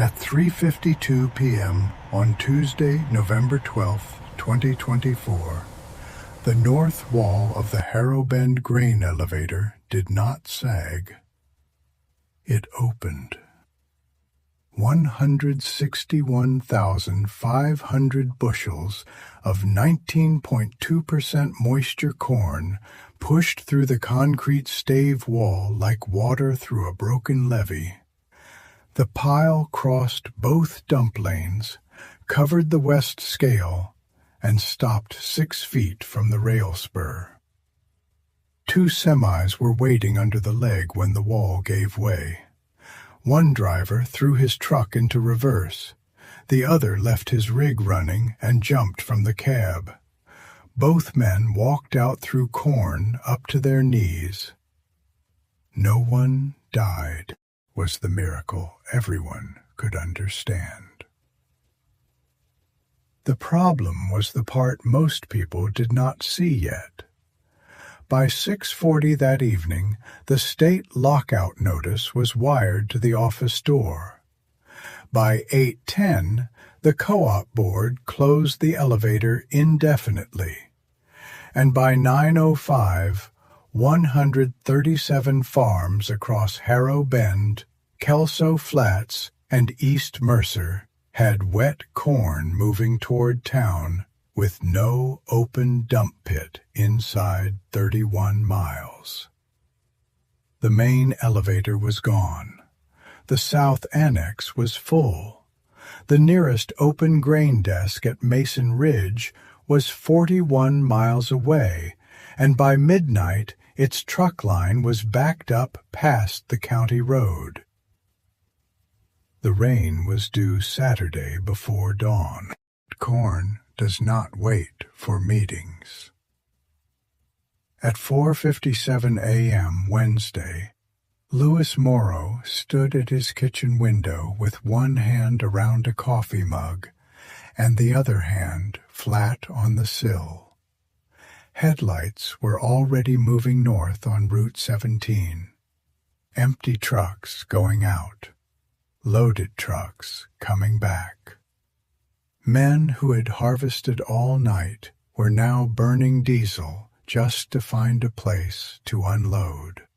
At 3:52 p.m. on Tuesday, November 12, 2024, the north wall of the Harrow Bend grain elevator did not sag. It opened. 161,500 bushels of 19.2% moisture corn pushed through the concrete stave wall like water through a broken levee. The pile crossed both dump lanes, covered the west scale, and stopped 6 feet from the rail spur. 2 semis were waiting under the leg when the wall gave way. One driver threw his truck into reverse. The other left his rig running and jumped from the cab. Both men walked out through corn up to their knees. No one died, was the miracle everyone could understand. The problem was the part most people did not see yet. By 6:40 that evening, the state lockout notice was wired to the office door. By 8:10, the co-op board closed the elevator indefinitely. And by 9:05, 137 farms across Harrow Bend, Kelso Flats, and East Mercer had wet corn moving toward town with no open dump pit inside 31 miles. The main elevator was gone. The South Annex was full. The nearest open grain desk at Mason Ridge was 41 miles away, and by midnight its truck line was backed up past the county road. The rain was due Saturday before dawn. Corn does not wait for meetings. At 4:57 a.m. Wednesday, Louis Morrow stood at his kitchen window with one hand around a coffee mug and the other hand flat on the sill. Headlights were already moving north on Route 17. Empty trucks going out. Loaded trucks coming back. Men who had harvested all night were now burning diesel just to find a place to unload.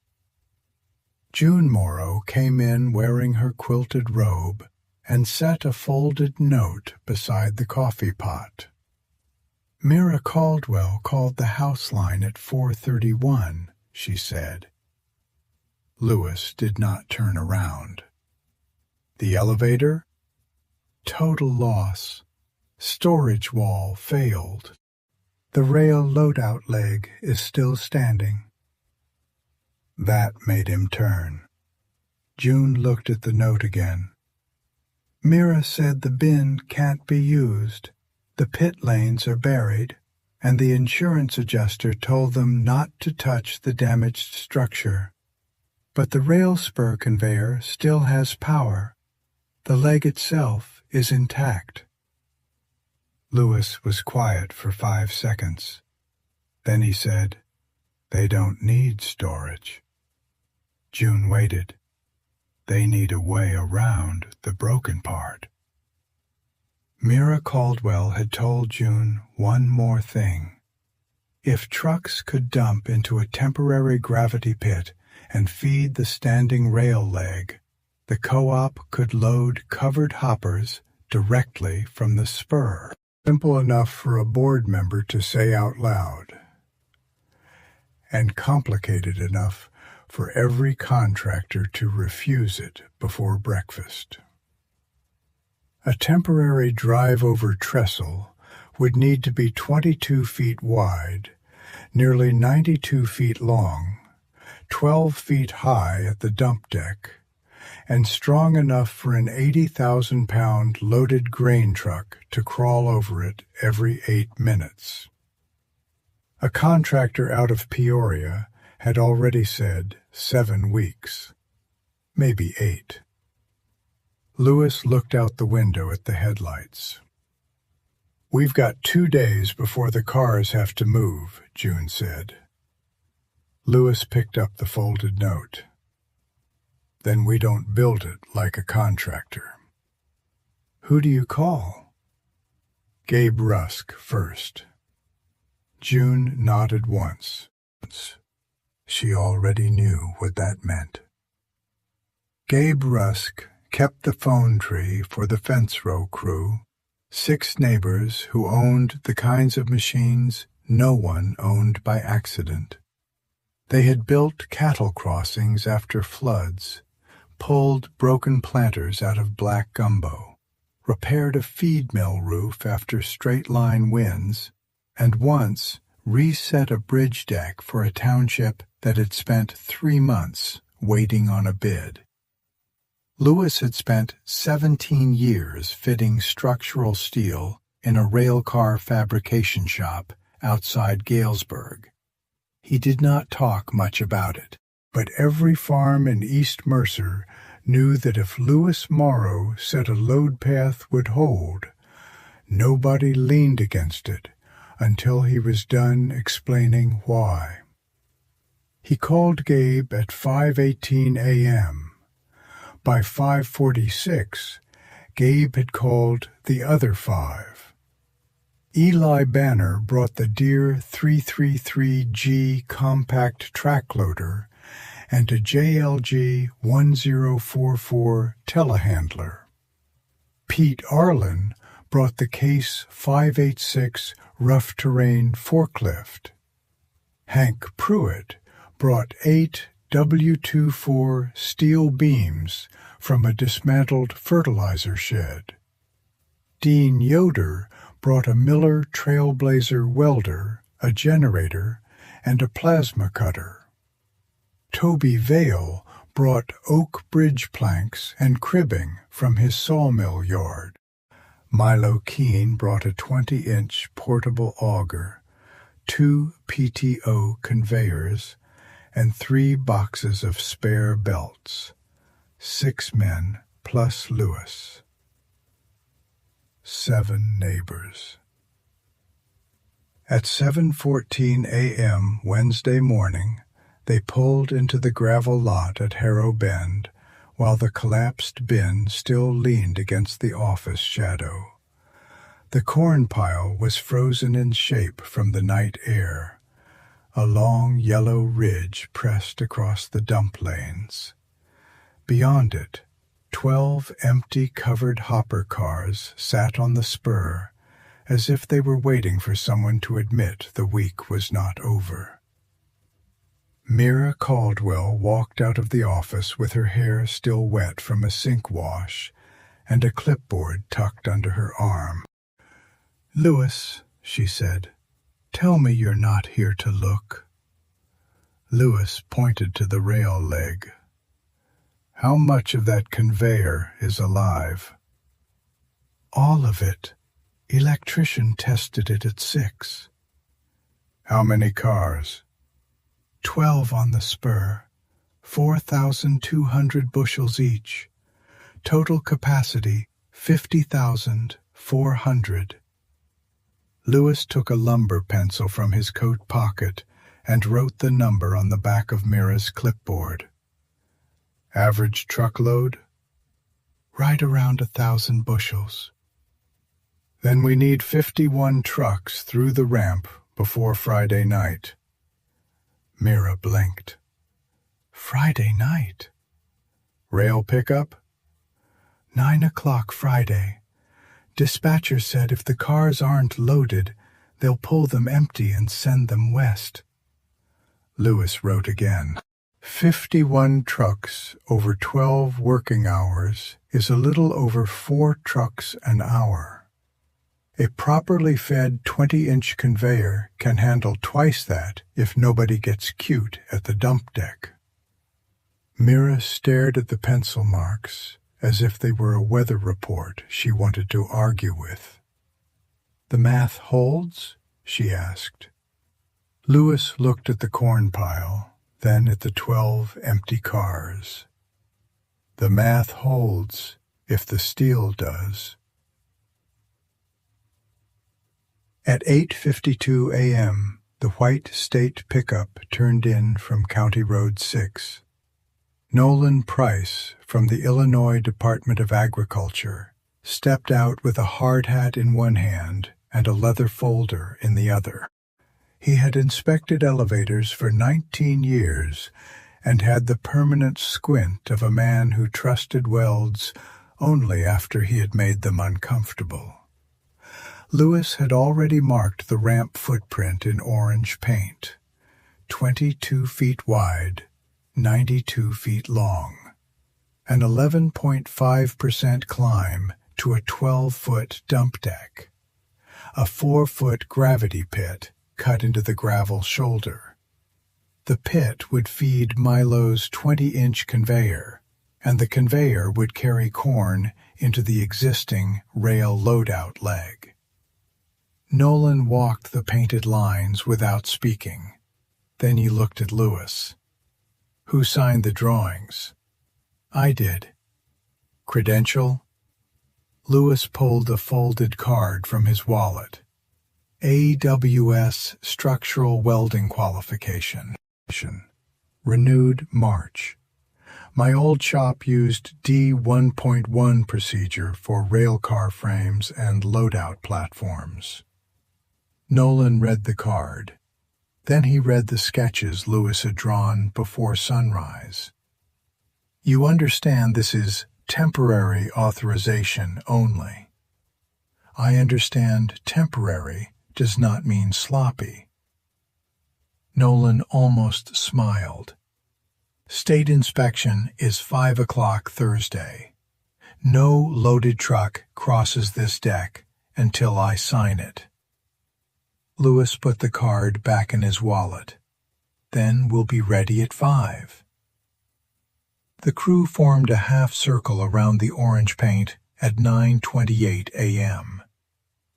June Morrow came in wearing her quilted robe and set a folded note beside the coffee pot. Mira Caldwell called the house line at 4:31, she said. Louis did not turn around. The elevator? Total loss. Storage wall failed. The rail loadout leg is still standing. That made him turn. June looked at the note again. Mira said the bin can't be used. The pit lanes are buried, and the insurance adjuster told them not to touch the damaged structure. But the rail spur conveyor still has power. The leg itself is intact. Louis was quiet for 5 seconds. Then he said, "They don't need storage." June waited. "They need a way around the broken part." Mira Caldwell had told June one more thing. If trucks could dump into a temporary gravity pit and feed the standing rail leg, the co-op could load covered hoppers directly from the spur. Simple enough for a board member to say out loud, and complicated enough for every contractor to refuse it before breakfast. A temporary drive-over trestle would need to be 22 feet wide, nearly 92 feet long, 12 feet high at the dump deck, and strong enough for an 80,000-pound loaded grain truck to crawl over it every 8 minutes. A contractor out of Peoria had already said 7 weeks, maybe 8. Louis looked out the window at the headlights. "We've got 2 days before the cars have to move," June said. Louis picked up the folded note. "Then we don't build it like a contractor." "Who do you call?" "Gabe Rusk first." June nodded once. She already knew what that meant. Gabe Rusk kept the phone tree for the fence row crew, 6 neighbors who owned the kinds of machines no one owned by accident. They had built cattle crossings after floods, pulled broken planters out of black gumbo, repaired a feed mill roof after straight-line winds, and once reset a bridge deck for a township that had spent 3 months waiting on a bid. Lewis had spent 17 years fitting structural steel in a railcar fabrication shop outside Galesburg. He did not talk much about it, but every farm in East Mercer knew that if Lewis Morrow said a load path would hold, nobody leaned against it until he was done explaining why. He called Gabe at 5:18 a.m. By 5:46, Gabe had called the other 5. Eli Banner brought the Deere 333G compact track loader and a JLG 1044 telehandler. Pete Arlen brought the Case 586 rough terrain forklift. Hank Pruitt brought 8 W24 steel beams from a dismantled fertilizer shed. Dean Yoder brought a Miller Trailblazer welder, a generator, and a plasma cutter. Toby Vale brought oak bridge planks and cribbing from his sawmill yard. Milo Keene brought a 20-inch portable auger, 2 PTO conveyors, and 3 boxes of spare belts. 6 men plus Lewis. 7 neighbors. At 7:14 a.m. Wednesday morning, they pulled into the gravel lot at Harrow Bend while the collapsed bin still leaned against the office shadow. The corn pile was frozen in shape from the night air. A long yellow ridge pressed across the dump lanes. Beyond it, 12 empty covered hopper cars sat on the spur, as if they were waiting for someone to admit the week was not over. Mira Caldwell walked out of the office with her hair still wet from a sink wash and a clipboard tucked under her arm. "Lewis," she said, "tell me you're not here to look." Lewis pointed to the rail leg. "How much of that conveyor is alive?" "All of it. Electrician tested it at 6. "How many cars?" 12 on the spur, 4,200 bushels each. Total capacity, 50,400. Lewis took a lumber pencil from his coat pocket and wrote the number on the back of Mira's clipboard. "Average truckload?" "Right around 1,000 bushels. "Then we need 51 trucks through the ramp before Friday night." Mira blinked. "Friday night?" "Rail pickup?" 9 o'clock Friday. Dispatcher said if the cars aren't loaded, they'll pull them empty and send them west." Lewis wrote again. 51 trucks over 12 working hours is a little over 4 trucks an hour. A properly fed 20-inch conveyor can handle twice that if nobody gets cute at the dump deck. Mira stared at the pencil marks as if they were a weather report she wanted to argue with. "The math holds?" she asked. Lewis looked at the corn pile, then at the 12 empty cars. "The math holds if the steel does." At 8:52 a.m., the white state pickup turned in from County Road 6. Nolan Price from the Illinois Department of Agriculture stepped out with a hard hat in one hand and a leather folder in the other. He had inspected elevators for 19 years and had the permanent squint of a man who trusted welds only after he had made them uncomfortable. Louis had already marked the ramp footprint in orange paint, 22 feet wide, 92 feet long, an 11.5% climb to a 12-foot dump deck, a 4-foot gravity pit cut into the gravel shoulder. The pit would feed Milo's 20-inch conveyor, and the conveyor would carry corn into the existing rail loadout leg. Nolan walked the painted lines without speaking. Then he looked at Louis. "Who signed the drawings?" "I did." "Credential?" Louis pulled a folded card from his wallet. AWS Structural Welding Qualification. Renewed March. My old shop used D1.1 procedure for railcar frames and loadout platforms. Nolan read the card. Then he read the sketches Louis had drawn before sunrise. "You understand this is temporary authorization only." "I understand temporary does not mean sloppy." Nolan almost smiled. "State inspection is 5 o'clock Thursday. No loaded truck crosses this deck until I sign it." Louis put the card back in his wallet. "Then we'll be ready at 5. The crew formed a half circle around the orange paint at 9:28 a.m.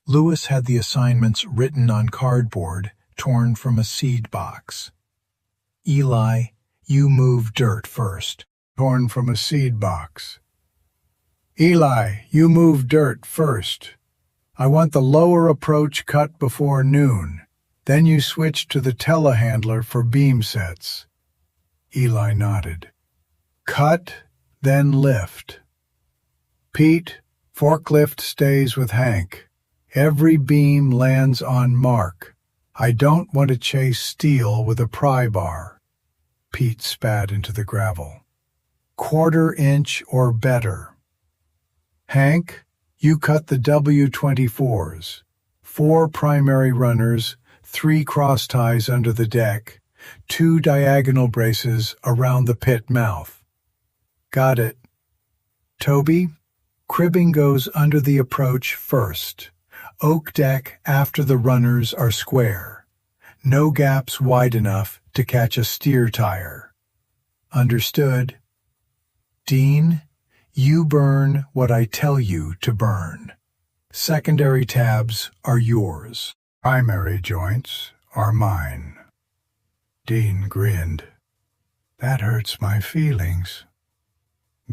Louis had the assignments written on cardboard torn from a seed box. "Eli, you move dirt first." Torn from a seed box. "Eli, you move dirt first. I want the lower approach cut before noon. Then you switch to the telehandler for beam sets." Eli nodded. "Cut, then lift." "Pete, forklift stays with Hank. Every beam lands on mark. I don't want to chase steel with a pry bar." Pete spat into the gravel. "1/4 inch or better." "Hank, you cut the W24s. 4 primary runners, 3 cross ties under the deck, 2 diagonal braces around the pit mouth." "Got it." "Toby, cribbing goes under the approach first. Oak deck after the runners are square. No gaps wide enough to catch a steer tire." "Understood." "Dean, you burn what I tell you to burn. Secondary tabs are yours. Primary joints are mine." Dean grinned. "That hurts my feelings."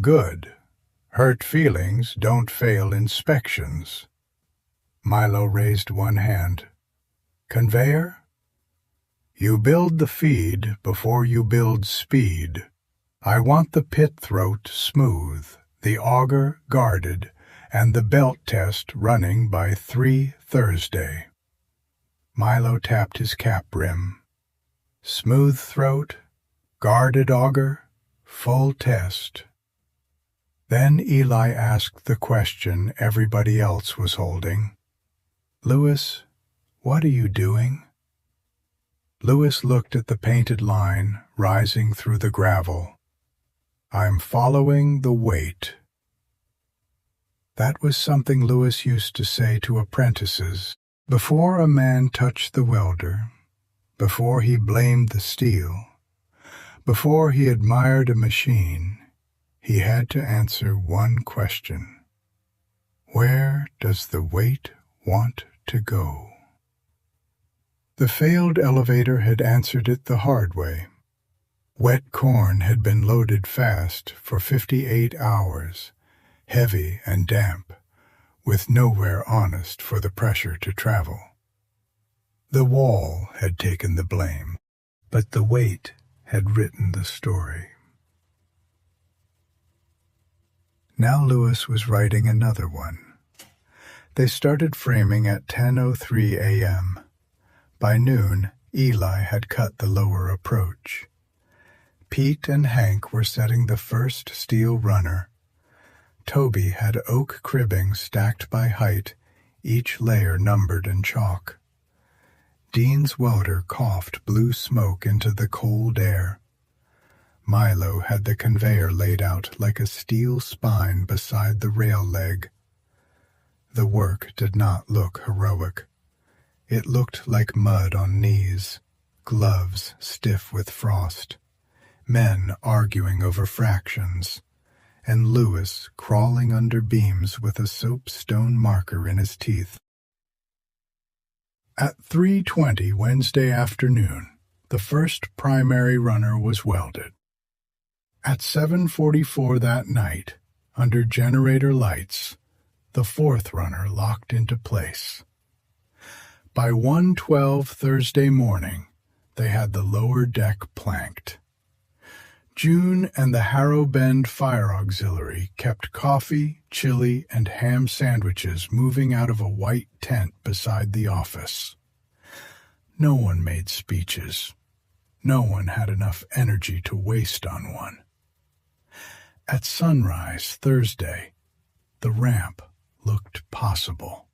"Good. Hurt feelings don't fail inspections." Milo raised one hand. "Conveyor? You build the feed before you build speed. I want the pit throat smooth, the auger guarded, and the belt test running by 3 Thursday. Milo tapped his cap brim. "Smooth throat, guarded auger, full test." Then Eli asked the question everybody else was holding. "Louis, what are you doing?" Louis looked at the painted line rising through the gravel. "I'm following the weight." That was something Louis used to say to apprentices before a man touched the welder, before he blamed the steel, before he admired a machine. He had to answer one question. Where does the weight want to go? The failed elevator had answered it the hard way. Wet corn had been loaded fast for 58 hours, heavy and damp, with nowhere honest for the pressure to travel. The wall had taken the blame, but the weight had written the story. Now Lewis was writing another one. They started framing at 10:03 a.m. By noon, Eli had cut the lower approach. Pete and Hank were setting the first steel runner. Toby had oak cribbing stacked by height, each layer numbered in chalk. Dean's welder coughed blue smoke into the cold air. Milo had the conveyor laid out like a steel spine beside the rail leg. The work did not look heroic. It looked like mud on knees, gloves stiff with frost, men arguing over fractions, and Lewis crawling under beams with a soapstone marker in his teeth. At 3:20 Wednesday afternoon, the first primary runner was welded. At 7:44 that night, under generator lights, the fourth runner locked into place. By 1:12 Thursday morning, they had the lower deck planked. June and the Harrow Bend Fire Auxiliary kept coffee, chili, and ham sandwiches moving out of a white tent beside the office. No one made speeches. No one had enough energy to waste on one. At sunrise Thursday, the ramp looked possible.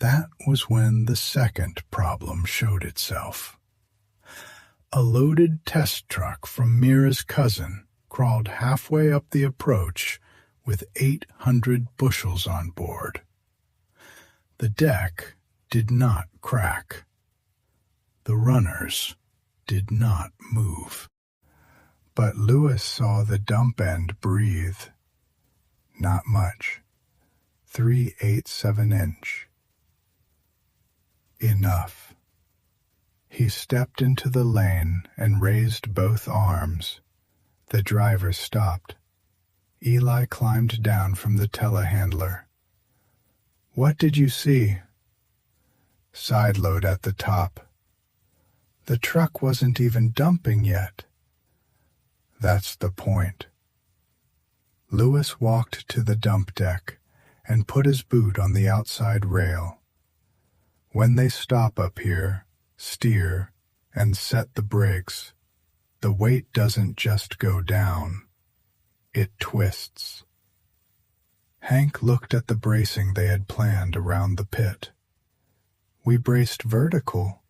That was when the second problem showed itself. A loaded test truck from Mira's cousin crawled halfway up the approach with 800 bushels on board. The deck did not crack. The runners did not move. But Lewis saw the dump end breathe. Not much. 3/8 of an inch. Enough. He stepped into the lane and raised both arms. The driver stopped. Eli climbed down from the telehandler. "What did you see?" "Side load at the top." "The truck wasn't even dumping yet." "That's the point." Lewis walked to the dump deck and put his boot on the outside rail. When they stop up here, steer, and set the brakes, the weight doesn't just go down, it twists. Hank looked at the bracing they had planned around the pit. "We braced vertical."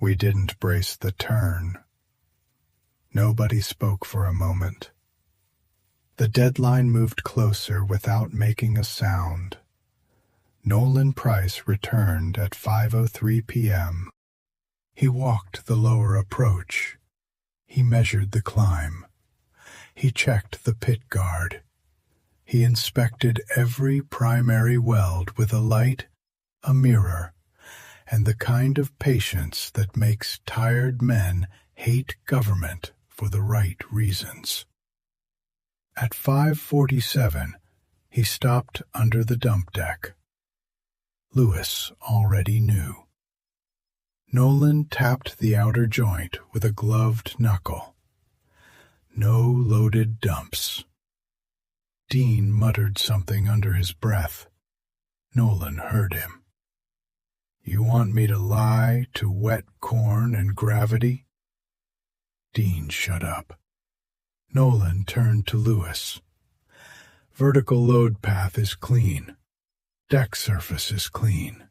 "We didn't brace the turn." Nobody spoke for a moment. The deadline moved closer without making a sound. Nolan Price returned at 5:03 p.m. He walked the lower approach. He measured the climb. He checked the pit guard. He inspected every primary weld with a light, a mirror, and the kind of patience that makes tired men hate government for the right reasons. At 5:47, he stopped under the dump deck. Lewis already knew. Nolan tapped the outer joint with a gloved knuckle. No loaded dumps. Dean muttered something under his breath. Nolan heard him. "You want me to lie to wet corn and gravity?" Dean shut up. Nolan turned to Lewis. "Vertical load path is clean. Deck surface is clean.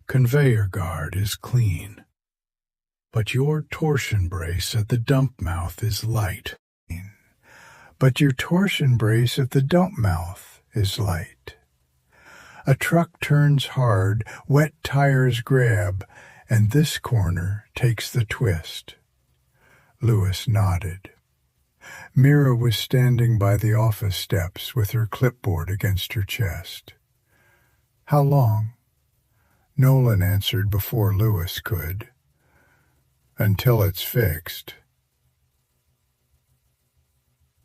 Conveyor guard is clean. But your torsion brace at the dump mouth is light. But your torsion brace at the dump mouth is light. A truck turns hard, wet tires grab, and this corner takes the twist." Lewis nodded. Mira was standing by the office steps with her clipboard against her chest. "How long?" Nolan answered before Lewis could. "Until it's fixed."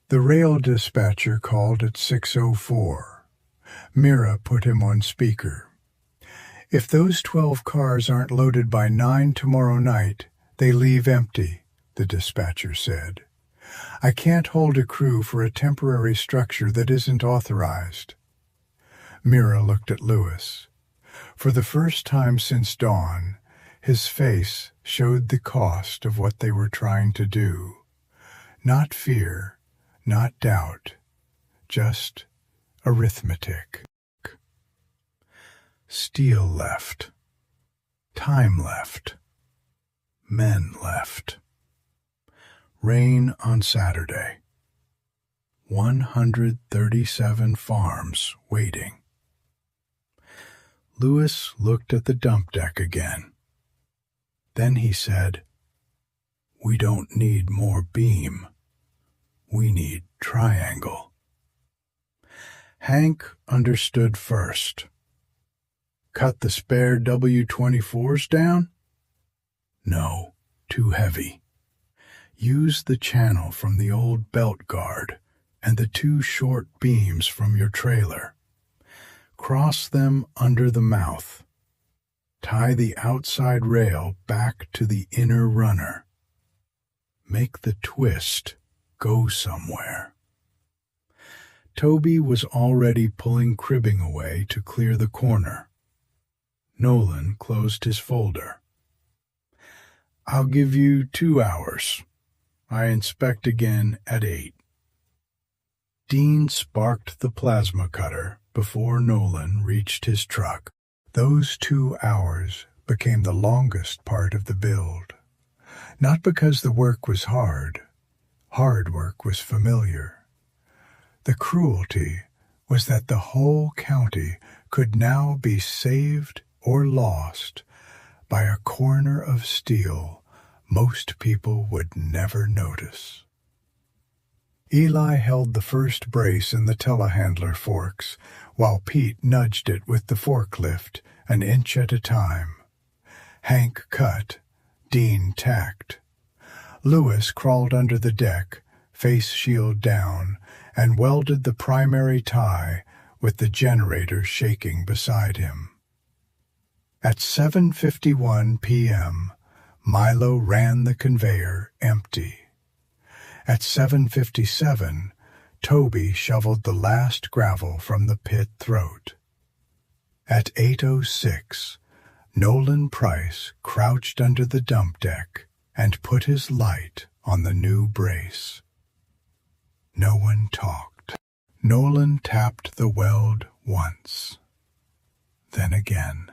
The rail dispatcher called at 6:04. Mira put him on speaker. "If those 12 cars aren't loaded by 9 tomorrow night, they leave empty," the dispatcher said. I can't hold a crew for a temporary structure that isn't authorized. Mira looked at Louis. For the first time since dawn, his face showed the cost of what they were trying to do. Not fear, not doubt, just arithmetic. Steel left. Time left. Men left. Rain on Saturday. 137 farms waiting. Louis looked at the dump deck again. Then he said, "We don't need more beam. We need triangle." Hank understood first. Cut the spare W-24s down? No, too heavy. Use the channel from the old belt guard and the 2 short beams from your trailer. Cross them under the mouth. Tie the outside rail back to the inner runner. Make the twist go somewhere. Toby was already pulling cribbing away to clear the corner. Nolan closed his folder. "I'll give you 2 hours. I inspect again at 8. Dean sparked the plasma cutter before Nolan reached his truck. Those 2 hours became the longest part of the build. Not because the work was hard. Hard work was familiar. The cruelty was that the whole county could now be saved or lost by a corner of steel most people would never notice. Eli held the first brace in the telehandler forks, while Pete nudged it with the forklift an inch at a time. Hank cut, Dean tacked. Louis crawled under the deck, face shield down, and welded the primary tie with the generator shaking beside him. At 7:51 p.m., Milo ran the conveyor empty. At 7:57, Toby shoveled the last gravel from the pit throat. At 8:06, Nolan Price crouched under the dump deck and put his light on the new brace. No one talked. Nolan tapped the weld once, then again.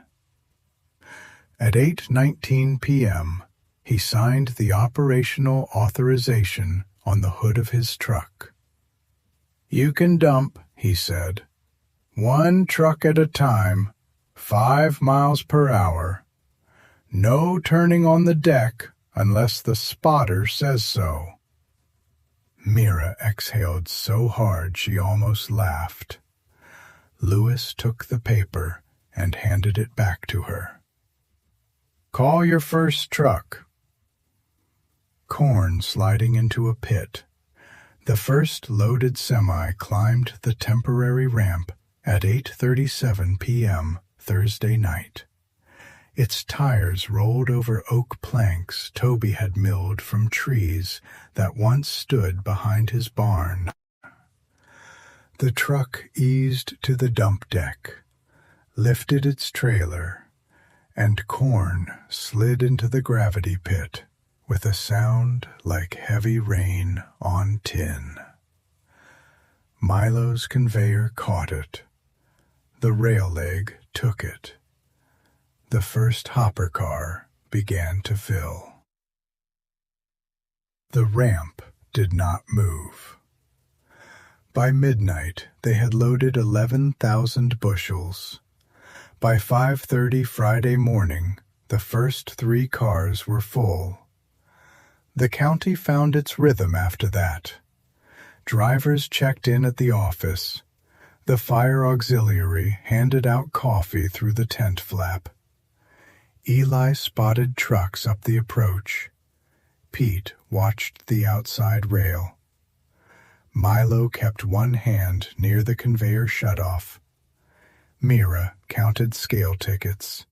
At 8:19 p.m., he signed the operational authorization on the hood of his truck. "You can dump," he said. "1 truck at a time, 5 miles per hour. No turning on the deck unless the spotter says so." Mira exhaled so hard she almost laughed. Louis took the paper and handed it back to her. "Call your first truck." Corn sliding into a pit. The first loaded semi climbed the temporary ramp at 8:37 p.m. Thursday night. Its tires rolled over oak planks Toby had milled from trees that once stood behind his barn. The truck eased to the dump deck, lifted its trailer, and corn slid into the gravity pit with a sound like heavy rain on tin. Milo's conveyor caught it. The rail leg took it. The first hopper car began to fill. The ramp did not move. By midnight, they had loaded 11,000 bushels. By 5:30 Friday morning, the first 3 cars were full. The county found its rhythm after that. Drivers checked in at the office. The fire auxiliary handed out coffee through the tent flap. Eli spotted trucks up the approach. Pete watched the outside rail. Milo kept one hand near the conveyor shutoff. Mira counted scale tickets.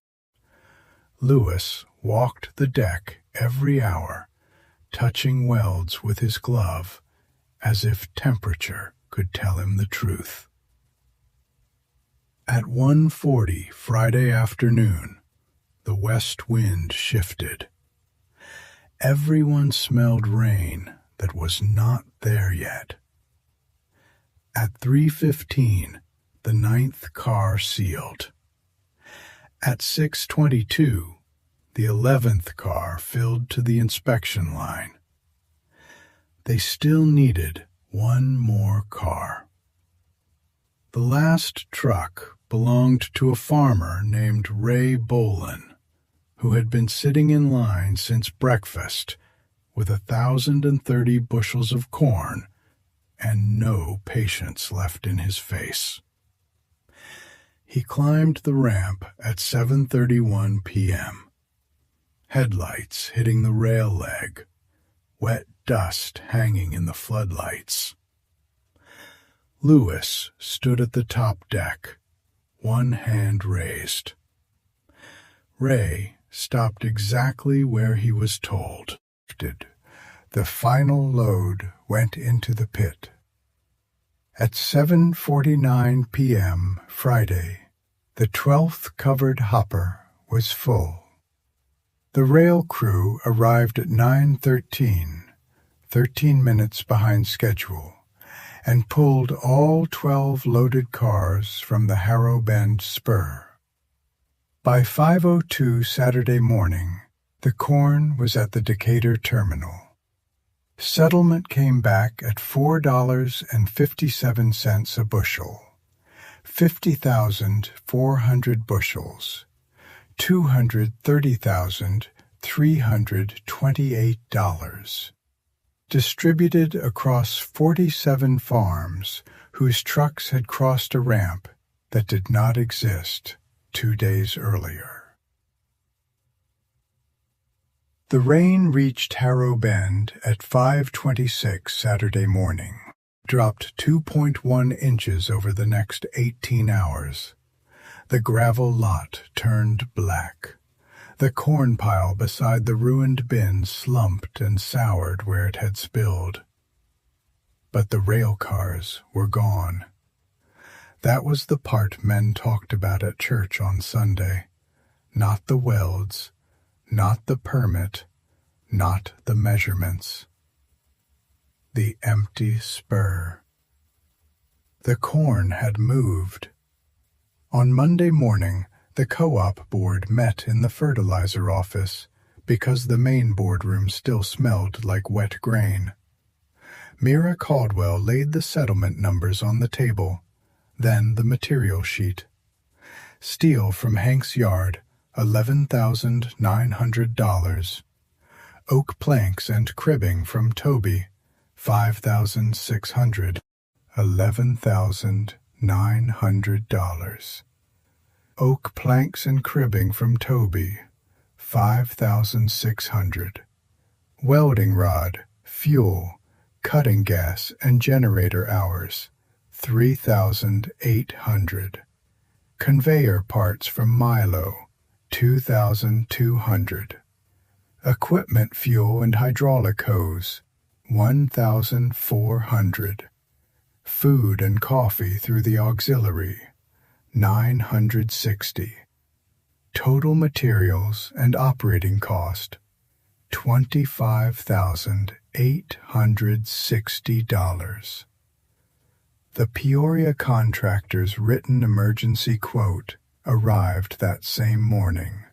Louis walked the deck every hour touching welds with his glove, as if temperature could tell him the truth. At 1:40 Friday afternoon, the west wind shifted. Everyone smelled rain that was not there yet. At 3:15, the 9th car sealed. At 6:22, the 11th car filled to the inspection line. They still needed one more car. The last truck belonged to a farmer named Ray Bolin, who had been sitting in line since breakfast with 1,030 bushels of corn and no patience left in his face. He climbed the ramp at 7:31 p.m., headlights hitting the rail leg, wet dust hanging in the floodlights. Lewis stood at the top deck, one hand raised. Ray stopped exactly where he was told. The final load went into the pit. At 7:49 p.m. Friday, the 12th covered hopper was full. The rail crew arrived at 9:13, 13 minutes behind schedule, and pulled all 12 loaded cars from the Harrow Bend Spur. By 5:02 Saturday morning, the corn was at the Decatur terminal. Settlement came back at $4.57 a bushel, 50,400 bushels, $230,328, distributed across 47 farms whose trucks had crossed a ramp that did not exist 2 days earlier. The rain reached Harrow Bend at 5:26 Saturday morning, dropped 2.1 inches over the next 18 hours. The gravel lot turned black. The corn pile beside the ruined bin slumped and soured where it had spilled. But the railcars were gone. That was the part men talked about at church on Sunday. Not the welds, not the permit, not the measurements. The empty spur. The corn had moved. On Monday morning, the co-op board met in the fertilizer office because the main boardroom still smelled like wet grain. Mira Caldwell laid the settlement numbers on the table, then the material sheet. Steel from Hank's yard, $11,900. Oak planks and cribbing from Toby, $5,600. $11,900. Oak planks and cribbing from Toby, $5,600. Welding rod, fuel, cutting gas, and generator hours, $3,800. Conveyor parts from Milo, $2,200. Equipment fuel and hydraulic hose, $1,400. Food and coffee through the auxiliary, $960. Total materials and operating cost, $25,860. The Peoria contractor's written emergency quote arrived that same morning.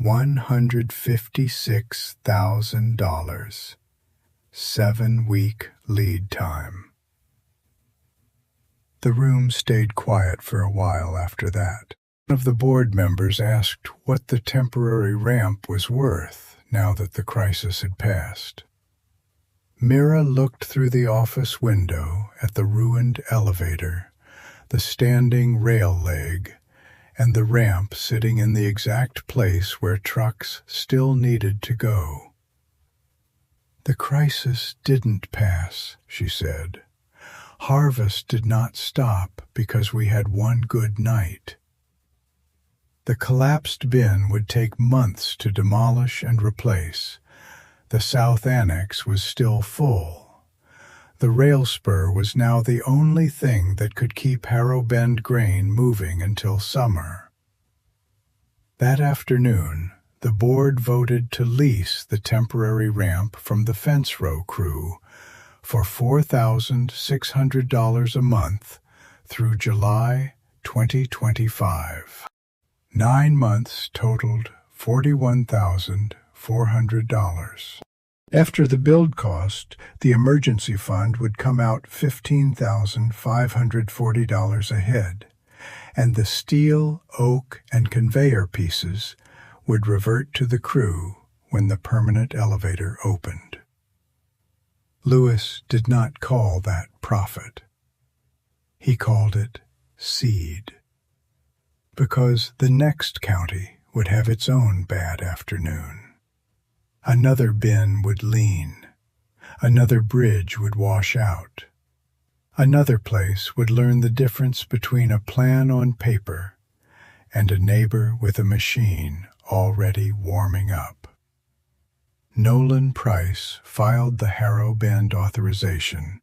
$156,000. 7-week lead time. The room stayed quiet for a while after that. One of the board members asked what the temporary ramp was worth now that the crisis had passed. Mira looked through the office window at the ruined elevator, the standing rail leg, and the ramp sitting in the exact place where trucks still needed to go. The crisis didn't pass, she said. Harvest did not stop because we had one good night. The collapsed bin would take months to demolish and replace, The south annex was still full. The rail spur was now the only thing that could keep Harrow Bend grain moving until summer. That afternoon, the board voted to lease the temporary ramp from the fence row crew for $4,600 a month through July 2025. 9 months totaled $41,400. After the build cost, the emergency fund would come out $15,540 a head, and the steel, oak, and conveyor pieces would revert to the crew when the permanent elevator opened. Lewis did not call that profit. He called it seed, because the next county would have its own bad afternoon. Another bin would lean. Another bridge would wash out. Another place would learn the difference between a plan on paper and a neighbor with a machine already warming up. Nolan Price filed the Harrow Bend authorization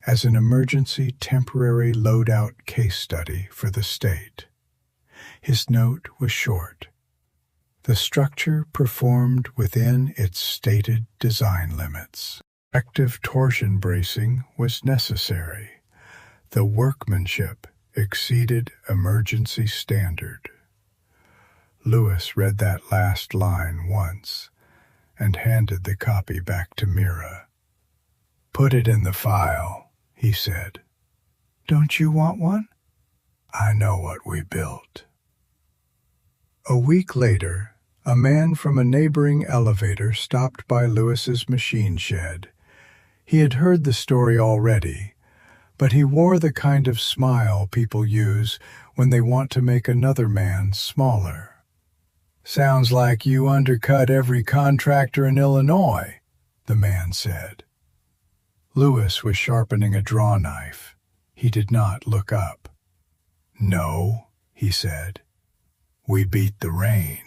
as an emergency temporary loadout case study for the state. His note was short. The structure performed within its stated design limits. Active torsion bracing was necessary. The workmanship exceeded emergency standard. Lewis read that last line once and handed the copy back to Mira. "Put it in the file," he said. "Don't you want one?" "I know what we built." A week later, a man from a neighboring elevator stopped by Lewis's machine shed. He had heard the story already, but he wore the kind of smile people use when they want to make another man smaller. "Sounds like you undercut every contractor in Illinois," the man said. Lewis was sharpening a draw knife. He did not look up. "No," he said. "We beat the rain."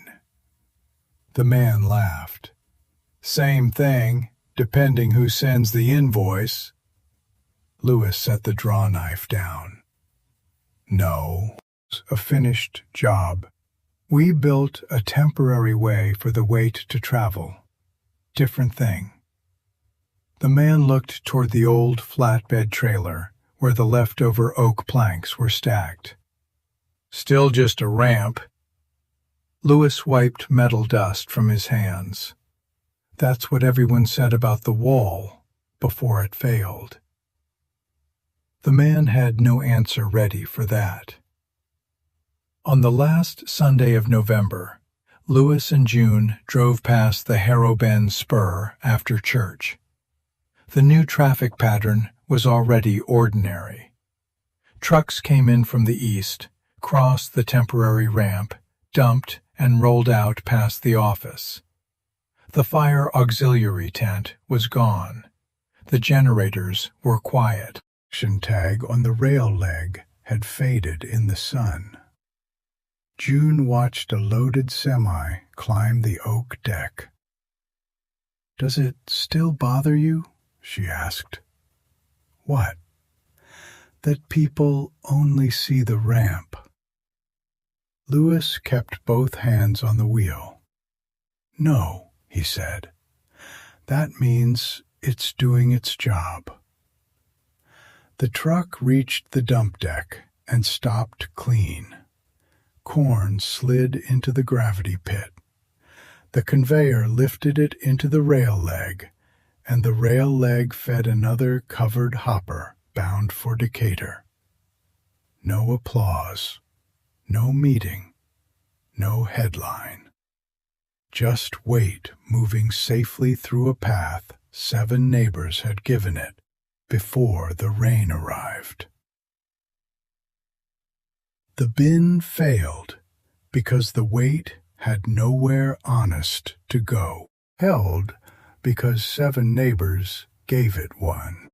The man laughed. "Same thing, depending who sends the invoice." Lewis set the draw knife down. "No, a finished job. We built a temporary way for the weight to travel. Different thing." The man looked toward the old flatbed trailer where the leftover oak planks were stacked. "Still just a ramp." Lewis wiped metal dust from his hands. That's what everyone said about the wall before it failed. The man had no answer ready for that. On the last Sunday of November, Lewis and June drove past the Harrow Bend Spur after church. The new traffic pattern was already ordinary. Trucks came in from the east, crossed the temporary ramp, dumped, and rolled out past the office. The fire auxiliary tent was gone. The generators were quiet. The tag on the rail leg had faded in the sun. June watched a loaded semi climb the oak deck. "Does it still bother you?" she asked. "What?" "That people only see the ramp." Lewis kept both hands on the wheel. "No," he said. "That means it's doing its job." The truck reached the dump deck and stopped clean. Corn slid into the gravity pit. The conveyor lifted it into the rail leg, and the rail leg fed another covered hopper bound for Decatur. No applause, no meeting, no headline. Just weight moving safely through a path 7 neighbors had given it before the rain arrived. The bin failed because the weight had nowhere honest to go. Held because 7 neighbors gave it one.